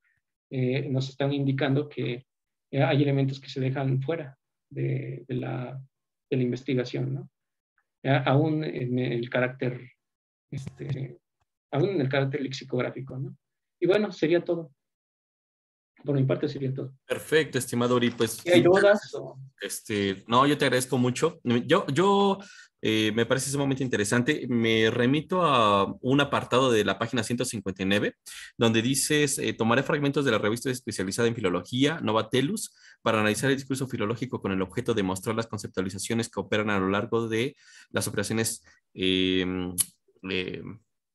nos están indicando que hay elementos que se dejan fuera de la investigación, ¿no? Aún en el carácter, aún en el carácter lexicográfico, ¿no? Y bueno, sería todo. Por mi parte sería todo. Perfecto, estimado Uri. Pues ¿Y hay sí, dudas? no, yo te agradezco mucho. Me parece sumamente interesante. Me remito a un apartado de la página 159, donde dices, tomaré fragmentos de la revista especializada en filología, Nova Tellus, para analizar el discurso filológico con el objeto de mostrar las conceptualizaciones que operan a lo largo de las operaciones eh, eh,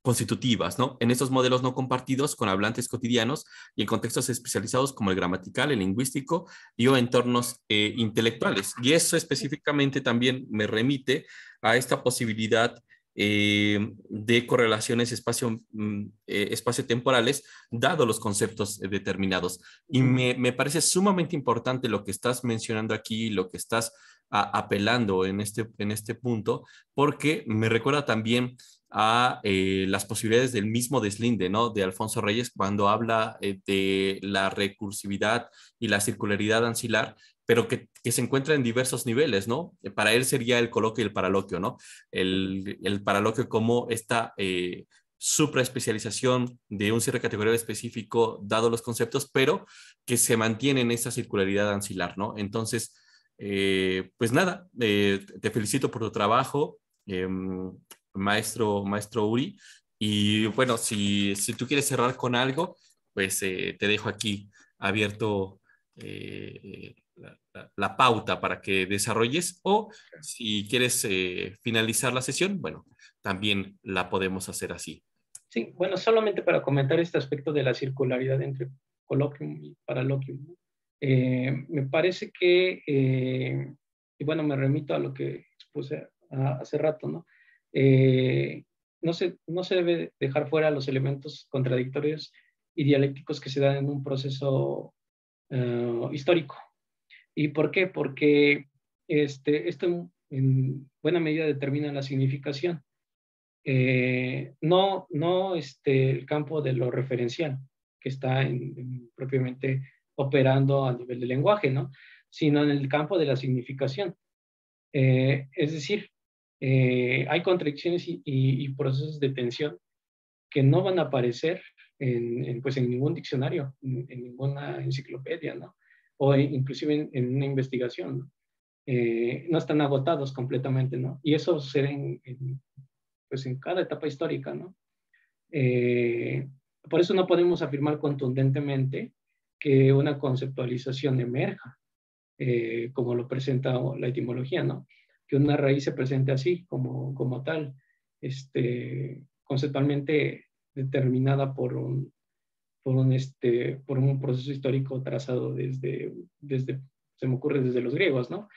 constitutivas, ¿no? En estos modelos no compartidos con hablantes cotidianos y en contextos especializados como el gramatical, el lingüístico y o entornos intelectuales. Y eso específicamente también me remite a esta posibilidad de correlaciones espacio-temporales, dado los conceptos determinados. Y me parece sumamente importante lo que estás mencionando aquí, lo que estás apelando en este punto, porque me recuerda también a las posibilidades del mismo deslinde, ¿no? De Alfonso Reyes cuando habla de la recursividad y la circularidad ancilar, pero que se encuentra en diversos niveles, ¿no? Para él sería el coloquio y el paraloquio, ¿no? El paraloquio como esta supraespecialización de un cierre categorial específico, dado los conceptos, pero que se mantiene en esa circularidad ancilar, ¿no? Entonces, pues nada, te felicito por tu trabajo. Maestro Uri. Y bueno, si tú quieres cerrar con algo, pues te dejo aquí abierto la pauta para que desarrolles o si quieres finalizar la sesión, bueno, también la podemos hacer así. Sí, bueno, solamente para comentar este aspecto de la circularidad entre coloquium y paraloquium, ¿no? Me parece que, y bueno, me remito a lo que expuse hace rato, ¿no? Eh, no se debe dejar fuera los elementos contradictorios y dialécticos que se dan en un proceso histórico. ¿Y por qué? Porque esto en buena medida determina la significación. No el campo de lo referencial, que está propiamente operando a nivel del lenguaje, ¿no? Sino en el campo de la significación. Es decir, hay contradicciones y procesos de tensión que no van a aparecer pues en ningún diccionario, en ninguna enciclopedia, ¿no? O inclusive en una investigación, ¿no? No están agotados completamente, ¿no? Y eso sucede pues en cada etapa histórica, ¿no? Eh, por eso no podemos afirmar contundentemente que una conceptualización emerja, como lo presenta la etimología, ¿no? Que una raíz se presente así, como tal, conceptualmente determinada por un proceso histórico trazado se me ocurre, desde los griegos, ¿no?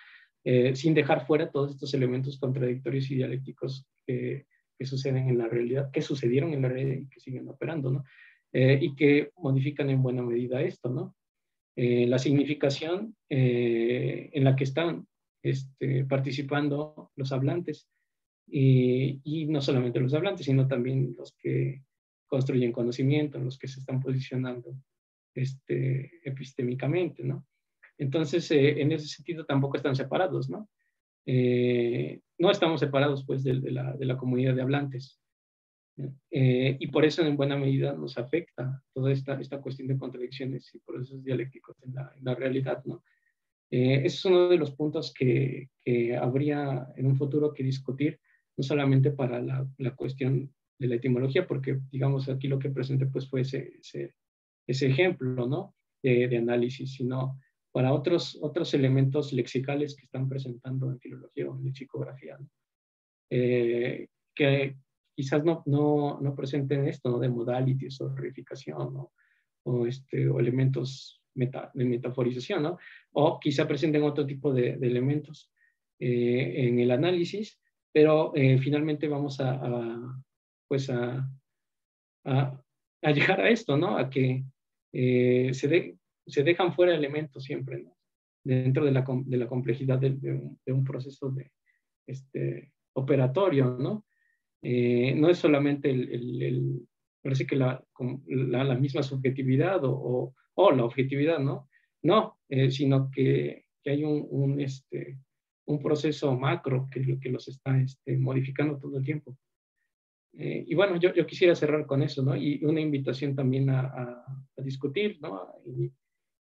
Sin dejar fuera todos estos elementos contradictorios y dialécticos que suceden en la realidad, que sucedieron en la realidad y que siguen operando, ¿no? Y que modifican en buena medida esto, ¿no? La significación en la que están participando los hablantes y no solamente los hablantes, sino también los que construyen conocimiento, los que se están posicionando epistémicamente, ¿no? Entonces, en ese sentido tampoco están separados, ¿no? No estamos separados, pues, de la comunidad de hablantes. Y por eso, en buena medida, nos afecta toda esta cuestión de contradicciones y procesos dialécticos en la realidad, ¿no? Ese es uno de los puntos que habría en un futuro que discutir, no solamente para la cuestión de la etimología, porque, digamos, aquí lo que presenté, pues, fue ese ejemplo, ¿no? De análisis, sino para otros elementos lexicales que están presentando en filología o en lexicografía, ¿no? Que quizás no presenten esto, ¿no? De modalities o reificación, ¿no? O elementos de metaforización, ¿no? O quizá presenten otro tipo de elementos en el análisis, pero finalmente vamos pues a llegar a esto, ¿no? A que se dejan fuera elementos siempre, ¿no? Dentro de la complejidad de un proceso operatorio, ¿no? No es solamente parece que la misma subjetividad o la objetividad, ¿no? No, sino que hay un proceso macro que los está modificando todo el tiempo. Y bueno, yo quisiera cerrar con eso, ¿no? Y una invitación también a discutir, ¿no?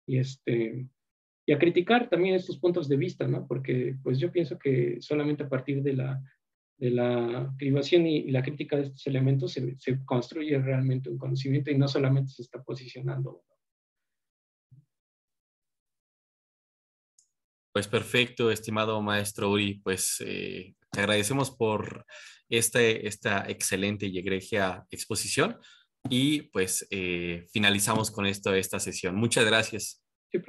Y a criticar también estos puntos de vista, ¿no? Porque pues yo pienso que solamente a partir de la privación y la crítica de estos elementos se construye realmente un conocimiento y no solamente se está posicionando. Pues perfecto, estimado maestro Uri, pues te agradecemos por esta excelente y egregia exposición y pues finalizamos con esto esta sesión. Muchas gracias. Sí,